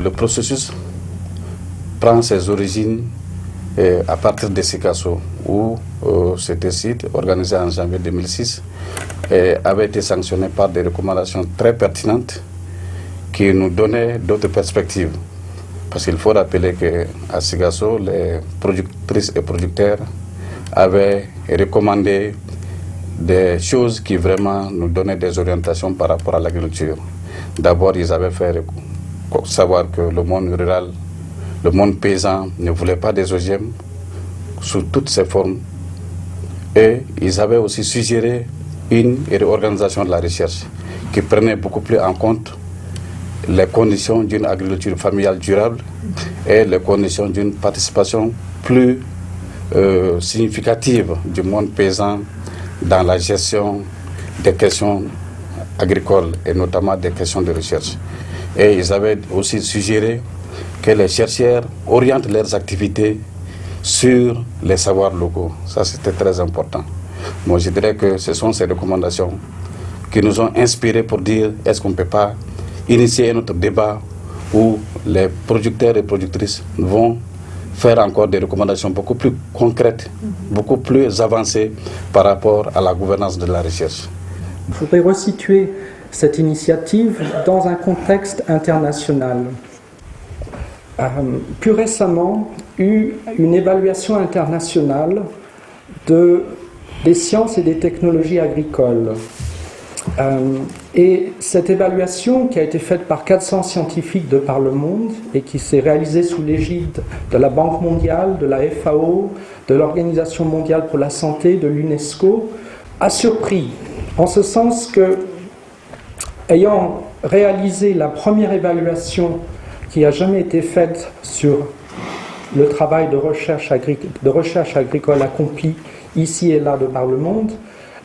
le processus prend ses origines à partir de Sikasso, où cet site, organisé en janvier 2006, avait été sanctionné par des recommandations très pertinentes qui nous donnaient d'autres perspectives. Parce qu'il faut rappeler qu'à Sikasso, les productrices et producteurs avaient recommandé des choses qui vraiment nous donnaient des orientations par rapport à l'agriculture. D'abord, ils avaient fait savoir que le monde rural, le monde paysan ne voulait pas des OGM sous toutes ses formes. Et ils avaient aussi suggéré une réorganisation de la recherche qui prenait beaucoup plus en compte les conditions d'une agriculture familiale durable et les conditions d'une participation plus significative du monde paysan dans la gestion des questions agricoles et notamment des questions de recherche. Et ils avaient aussi suggéré que les chercheurs orientent leurs activités sur les savoirs locaux. Ça, c'était très important. Moi, je dirais que ce sont ces recommandations qui nous ont inspirés pour dire est-ce qu'on ne peut pas initier un autre débat où les producteurs et productrices vont faire encore des recommandations beaucoup plus concrètes, beaucoup plus avancées par rapport à la gouvernance de la recherche. Je voudrais resituer cette initiative dans un contexte international. Plus récemment, eu une évaluation internationale des sciences et des technologies agricoles. Et cette évaluation qui a été faite par 400 scientifiques de par le monde et qui s'est réalisée sous l'égide de la Banque mondiale, de la FAO, de l'Organisation mondiale pour la santé, de l'UNESCO, a surpris, en ce sens que, ayant réalisé la première évaluation qui n'a jamais été faite sur le travail de recherche agricole accompli ici et là de par le monde,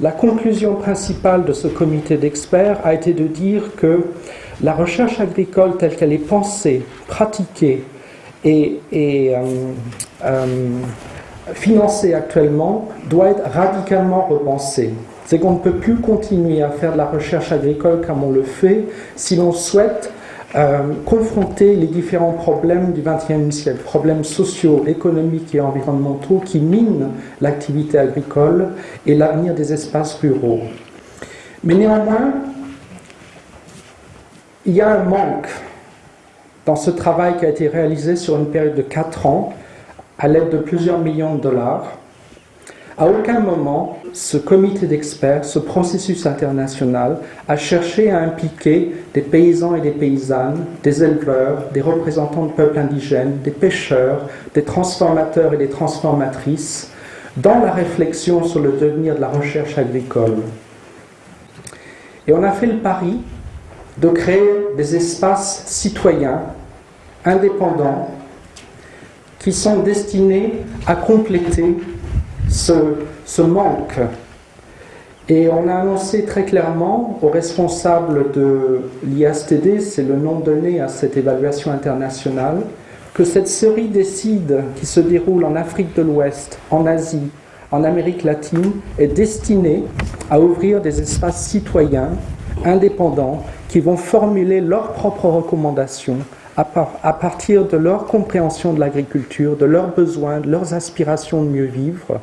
la conclusion principale de ce comité d'experts a été de dire que la recherche agricole telle qu'elle est pensée, pratiquée et financée actuellement doit être radicalement repensée. C'est qu'on ne peut plus continuer à faire de la recherche agricole comme on le fait si l'on souhaite confronter les différents problèmes du XXIe siècle, problèmes sociaux, économiques et environnementaux qui minent l'activité agricole et l'avenir des espaces ruraux. Mais néanmoins, il y a un manque dans ce travail qui a été réalisé sur une période de 4 ans à l'aide de plusieurs millions de dollars. À aucun moment, ce comité d'experts, ce processus international, a cherché à impliquer des paysans et des paysannes, des éleveurs, des représentants de peuples indigènes, des pêcheurs, des transformateurs et des transformatrices dans la réflexion sur le devenir de la recherche agricole. Et on a fait le pari de créer des espaces citoyens, indépendants, qui sont destinés à compléter ce manque. Et on a annoncé très clairement aux responsables de l'IASTD, c'est le nom donné à cette évaluation internationale, que cette série d'écides qui se déroule en Afrique de l'Ouest, en Asie, en Amérique latine, est destinée à ouvrir des espaces citoyens indépendants qui vont formuler leurs propres recommandations à partir de leur compréhension de l'agriculture, de leurs besoins, de leurs aspirations de mieux vivre,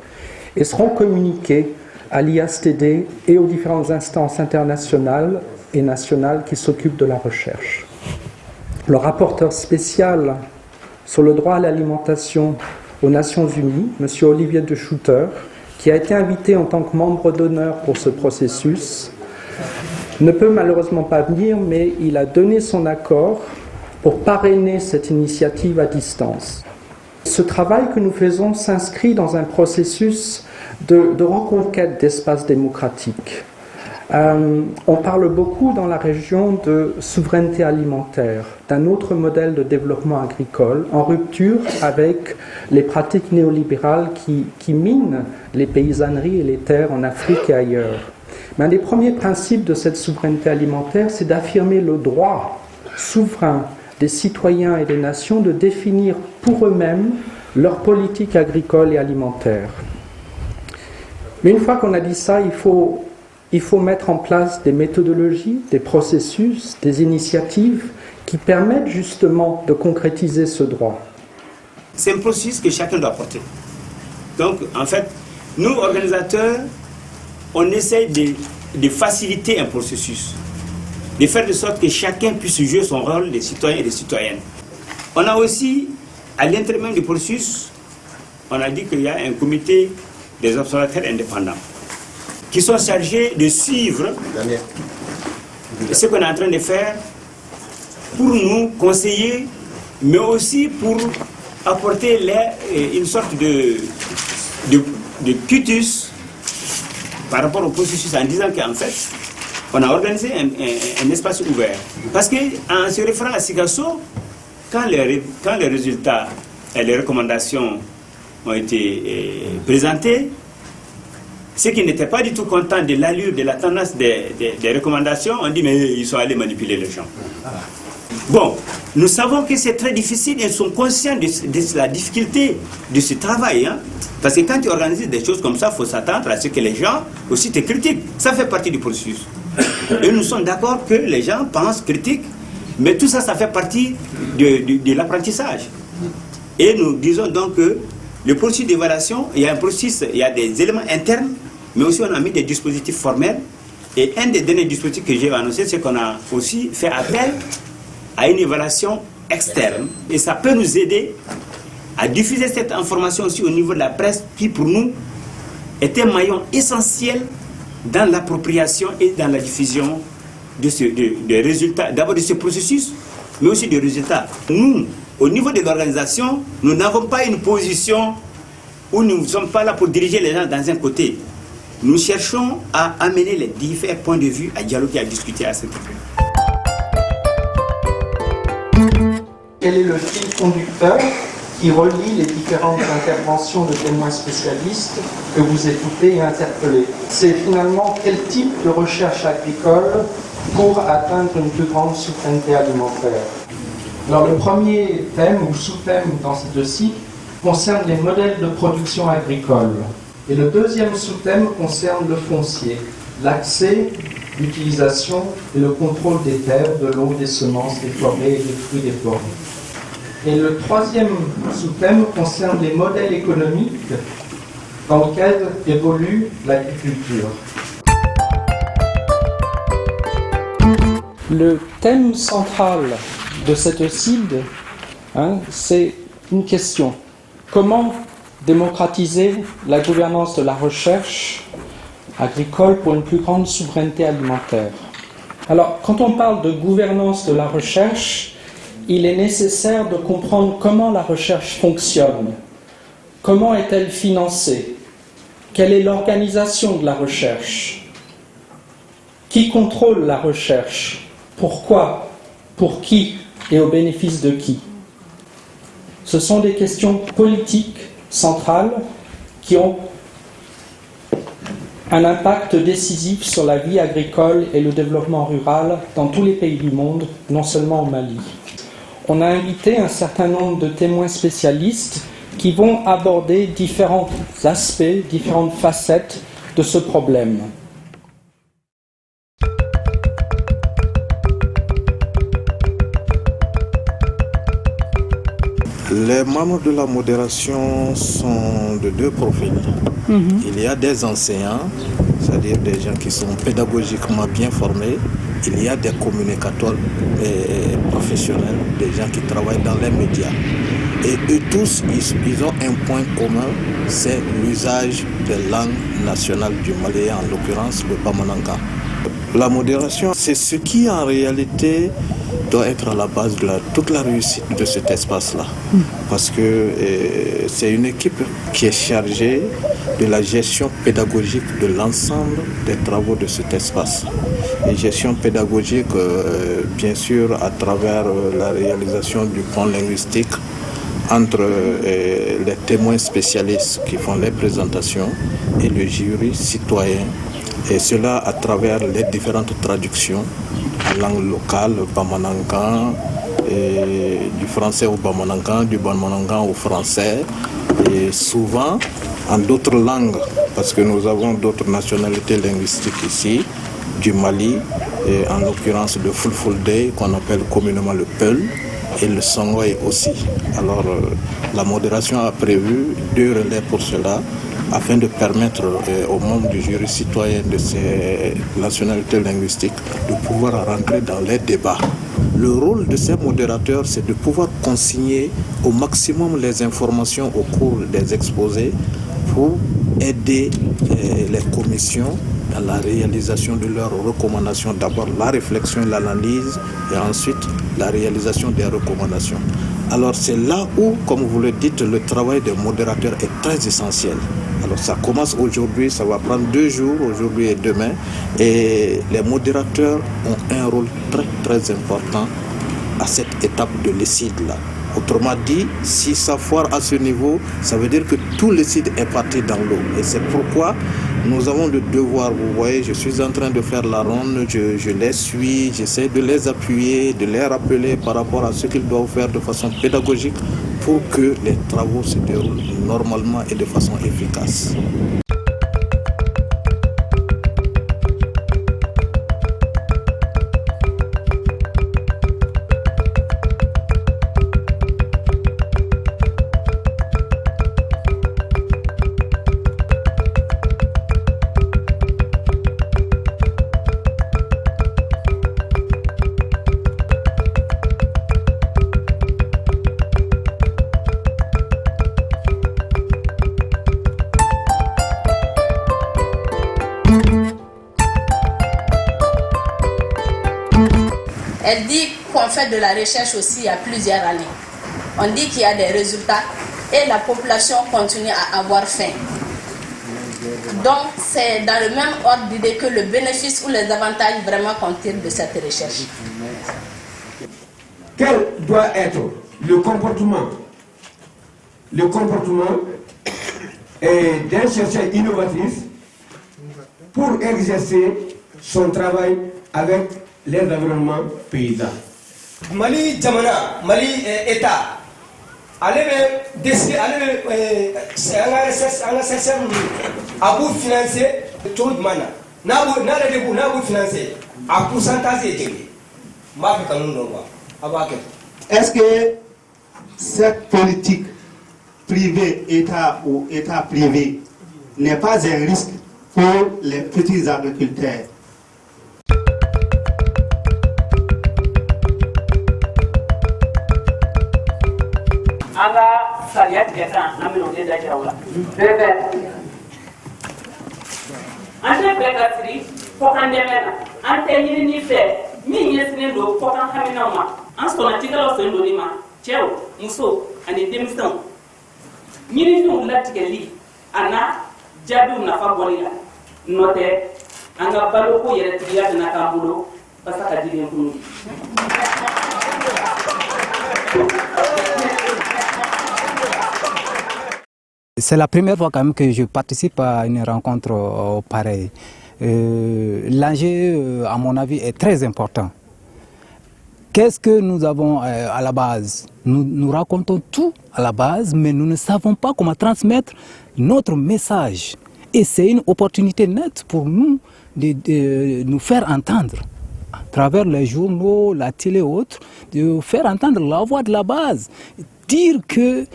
et seront communiqués à l'IASTD et aux différentes instances internationales et nationales qui s'occupent de la recherche. Le rapporteur spécial sur le droit à l'alimentation aux Nations Unies, M. Olivier de Schutter, qui a été invité en tant que membre d'honneur pour ce processus, ne peut malheureusement pas venir, mais il a donné son accord pour parrainer cette initiative à distance. Ce travail que nous faisons s'inscrit dans un processus de reconquête d'espaces démocratiques. On parle beaucoup dans la région de souveraineté alimentaire, d'un autre modèle de développement agricole en rupture avec les pratiques néolibérales qui minent les paysanneries et les terres en Afrique et ailleurs. Mais un des premiers principes de cette souveraineté alimentaire, c'est d'affirmer le droit souverain des citoyens et des nations de définir pour eux-mêmes leur politique agricole et alimentaire. Mais une fois qu'on a dit ça, il faut mettre en place des méthodologies, des processus, des initiatives qui permettent justement de concrétiser ce droit? C'est un processus que chacun doit porter. Donc, en fait, nous, organisateurs, on essaye de faciliter un processus, de faire de sorte que chacun puisse jouer son rôle de citoyen et de citoyenne. On a aussi, à l'intérieur même du processus, on a dit qu'il y a un comité des observateurs indépendants qui sont chargés de suivre ce qu'on est en train de faire pour nous conseiller, mais aussi pour apporter une sorte de quitus par rapport au processus en disant qu'en fait, on a organisé un espace ouvert. Parce qu'en se référant à Sikasso, quand les résultats et les recommandations ont été présentés, ceux qui n'étaient pas du tout contents de l'allure, de la tendance des recommandations, ont dit mais ils sont allés manipuler les gens. Bon, nous savons que c'est très difficile et ils sont conscients de la difficulté de ce travail. Hein? Parce que quand tu organises des choses comme ça, il faut s'attendre à ce que les gens aussi te critiquent. Ça fait partie du processus. Et nous sommes d'accord que les gens pensent, critiquent, mais tout ça, ça fait partie de l'apprentissage. Et nous disons donc que le processus d'évaluation, il y a un processus, il y a des éléments internes, mais aussi on a mis des dispositifs formels. Et un des derniers dispositifs que j'ai annoncé, c'est qu'on a aussi fait appel à une évaluation externe. Et ça peut nous aider à diffuser cette information aussi au niveau de la presse, qui pour nous est un maillon essentiel dans l'appropriation et dans la diffusion des résultats, d'abord de ce processus, mais aussi des résultats. Nous, au niveau de l'organisation, nous n'avons pas une position où nous ne sommes pas là pour diriger les gens dans un côté. Nous cherchons à amener les différents points de vue, à dialoguer, à discuter, à s'intégrer. Quel est le fil conducteur qui relie les différentes interventions de témoins spécialistes que vous écoutez et interpellez? C'est finalement quel type de recherche agricole pour atteindre une plus grande souveraineté alimentaire? Alors le premier thème ou sous-thème dans ces deux cycles concerne les modèles de production agricole. Et le deuxième sous-thème concerne le foncier, l'accès, l'utilisation et le contrôle des terres, de l'eau, des semences, des forêts et des fruits des forêts. Et le troisième sous-thème concerne les modèles économiques dans lesquels évolue l'agriculture. Le thème central de cette CILD, c'est une question. Comment démocratiser la gouvernance de la recherche agricole pour une plus grande souveraineté alimentaire? Alors, quand on parle de gouvernance de la recherche, il est nécessaire de comprendre comment la recherche fonctionne. Comment est-elle financée? Quelle est l'organisation de la recherche? Qui contrôle la recherche? Pourquoi? Pour qui? Et au bénéfice de qui? Ce sont des questions politiques centrales qui ont un impact décisif sur la vie agricole et le développement rural dans tous les pays du monde, non seulement au Mali. On a invité un certain nombre de témoins spécialistes qui vont aborder différents aspects, différentes facettes de ce problème. Les membres de la modération sont de deux profils. Il y a des enseignants, c'est-à-dire des gens qui sont pédagogiquement bien formés. Il y a des communicateurs professionnels, des gens qui travaillent dans les médias. Et eux tous, ils ont un point commun, c'est l'usage des langues nationales du Mali, en l'occurrence le Bamanankan. La modération, c'est ce qui en réalité doit être à la base de toute la réussite de cet espace-là. Parce que c'est une équipe qui est chargée de la gestion pédagogique de l'ensemble des travaux de cet espace. Et gestion pédagogique, bien sûr, à travers la réalisation du plan linguistique entre les témoins spécialistes qui font les présentations et le jury citoyen. Et cela à travers les différentes traductions en langue locale, Bamanankan, du français au Bamanankan, du Bamanankan au français, et souvent en d'autres langues, parce que nous avons d'autres nationalités linguistiques ici, du Mali, et en l'occurrence le Fulfulde qu'on appelle communément le Peul et le Songhai aussi. Alors la modération a prévu 2 relais pour cela afin de permettre aux membres du jury citoyen de ces nationalités linguistiques de pouvoir rentrer dans les débats. Le rôle de ces modérateurs, c'est de pouvoir consigner au maximum les informations au cours des exposés pour aider les commissions dans la réalisation de leurs recommandations. D'abord la réflexion, l'analyse et ensuite la réalisation des recommandations. Alors c'est là où, comme vous le dites, le travail des modérateurs est très essentiel. Alors ça commence aujourd'hui, ça va prendre 2 jours, aujourd'hui et demain. Et les modérateurs ont un rôle très très important à cette étape de l'ECID-là. Autrement dit, si ça foire à ce niveau, ça veut dire que tout l'ECID est parti dans l'eau. Et c'est pourquoi nous avons le devoir, vous voyez, je suis en train de faire la ronde, je les suis, j'essaie de les appuyer, de les rappeler par rapport à ce qu'ils doivent faire de façon pédagogique pour que les travaux se déroulent normalement et de façon efficace. Elle dit qu'on fait de la recherche aussi il y a plusieurs années. On dit qu'il y a des résultats et la population continue à avoir faim. Donc c'est dans le même ordre d'idée que le bénéfice ou les avantages vraiment qu'on tire de cette recherche. Quel doit être le comportement d'un chercheur innovatif pour exercer son travail avec les environnements paysans? Mali Jamana, Mali État, allez décider, allez à vous financer tout le monde. N'a vous financer à pourcentage et est-ce que cette politique privée, État ou État privé, n'est pas un risque pour les petits agriculteurs? Anga saliat ketan amino de dajaula bebe ante begatri ko ande mena ante ni fe mi yesne do ko kan hamina ma an sona tigalo sendo ni ma chew muso ani demison ni no latikeli ana jabu na fa bolila note anga balo ko yere tiya na kambulo pasaka diden kunu. C'est la première fois quand même que je participe à une rencontre pareille. L'enjeu, à mon avis, est très important. Qu'est-ce que nous avons à la base? Nous racontons tout à la base, mais nous ne savons pas comment transmettre notre message. Et c'est une opportunité nette pour nous de nous faire entendre, à travers les journaux, la télé et autres, de faire entendre la voix de la base. Dire que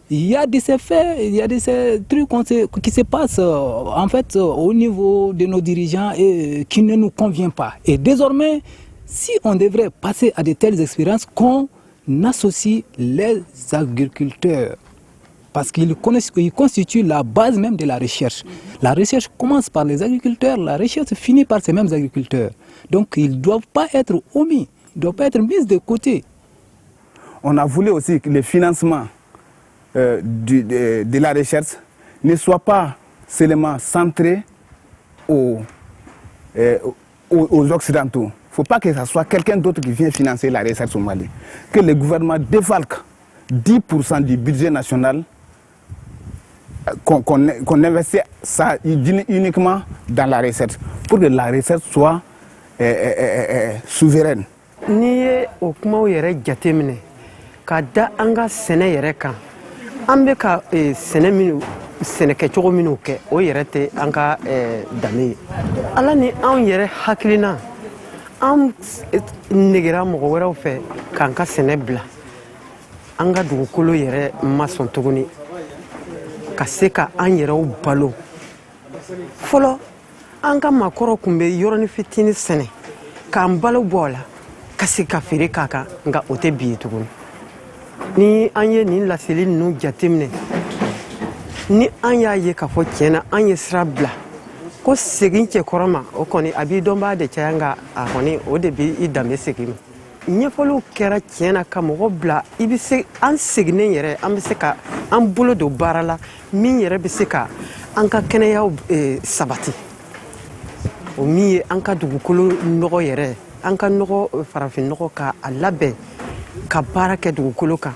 il y a des effets, il y a des trucs qui se passent en fait au niveau de nos dirigeants et qui ne nous convient pas. Et désormais, si on devrait passer à de telles expériences, qu'on associe les agriculteurs, parce qu'ils constituent la base même de la recherche. La recherche commence par les agriculteurs, la recherche finit par ces mêmes agriculteurs. Donc ils ne doivent pas être omis, ils ne doivent pas être mis de côté. On a voulu aussi que le financement de la recherche ne soit pas seulement centré aux Occidentaux. Il ne faut pas que ce soit quelqu'un d'autre qui vient financer la recherche au Mali. Que le gouvernement dévalque 10% du budget national, qu'on investisse ça uniquement dans la recherche, pour que la recherche soit souveraine. Ni au kuma yere jatemine ka da anga sene yere kan ambe ka sene ke cogo minu ke o yere te anga dame ala ni an yere hakilina an negera mɔgɔ wɛrɛw fɛ k'an ka sɛnɛ bila an ka dugukolo yɛrɛ ma sɔn tuguni ka se ka an yɛrɛw balo fɔlɔ an ka maakɔrɔ tun bɛ yɔrɔnin fitinin sɛnɛ k'an balo bɔ a la ka se ka feere k'a kan nka o tɛ bi ye tuguni ni an ye nin laseli ninnu jateminɛ ni an y'a ye k'a fɔ tiɲɛna an ye sira bila ko segin cɛkɔrɔ ma o kɔni a b'i dɔnbaa de caya nka a kɔni o de b'i danbe segin ma ɲɛfɔliw kɛra tiɲɛna ka mɔgɔ bila i bɛ se an seginnen yɛrɛ an bɛ se ka an bolo don baara la min yɛrɛ bɛ se ka an ka kɛnɛyaw sabati o min ye an ka dugukolo nɔgɔ yɛrɛ an ka nɔgɔ farafin nɔgɔ ka a labɛn ka baara kɛ dugukolo kan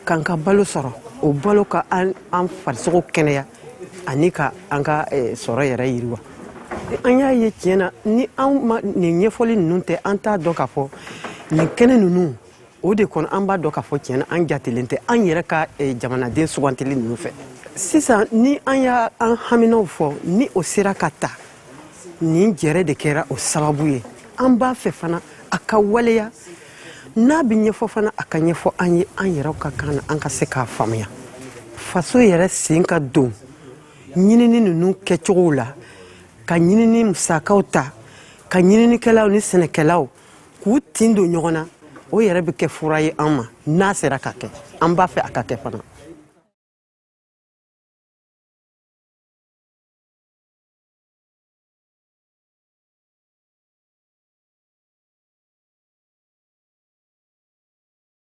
k'an ka balo sɔrɔ o balo ka an farisogo kɛnɛya ani ka an ka sɔrɔ yɛrɛ yiriwa an y'a ye tiɲɛna ni an ma nin ɲɛfɔli ninnu tɛ an t'a dɔn k'a fɔ nin kɛnɛ ninnu o de kɔnɔ an b'a dɔn k'a fɔ tiɲɛna an jatelen tɛ an yɛrɛ ka jamanaden sugantili ninnu fɛ sisan ni an y'a an haminaw fɔ ni o sera ka ta nin jɛrɛ de kɛra o sababu ye an b'a fɛ fana a ka waleya n'a bɛ ɲɛfɔ fana a ka ɲɛfɔ an ye an yɛrɛw ka kan na an ka se k'a faamuya faso yɛrɛ sen ka don ɲinini ninnu kɛcogow la ka ɲinini musakaw ta ka ɲininikɛlaw ni sɛnɛkɛlaw k'u tin don ɲɔgɔn na o yɛrɛ bɛ kɛ fura ye an ma n'a sera ka kɛ an b'a fɛ a ka kɛ fana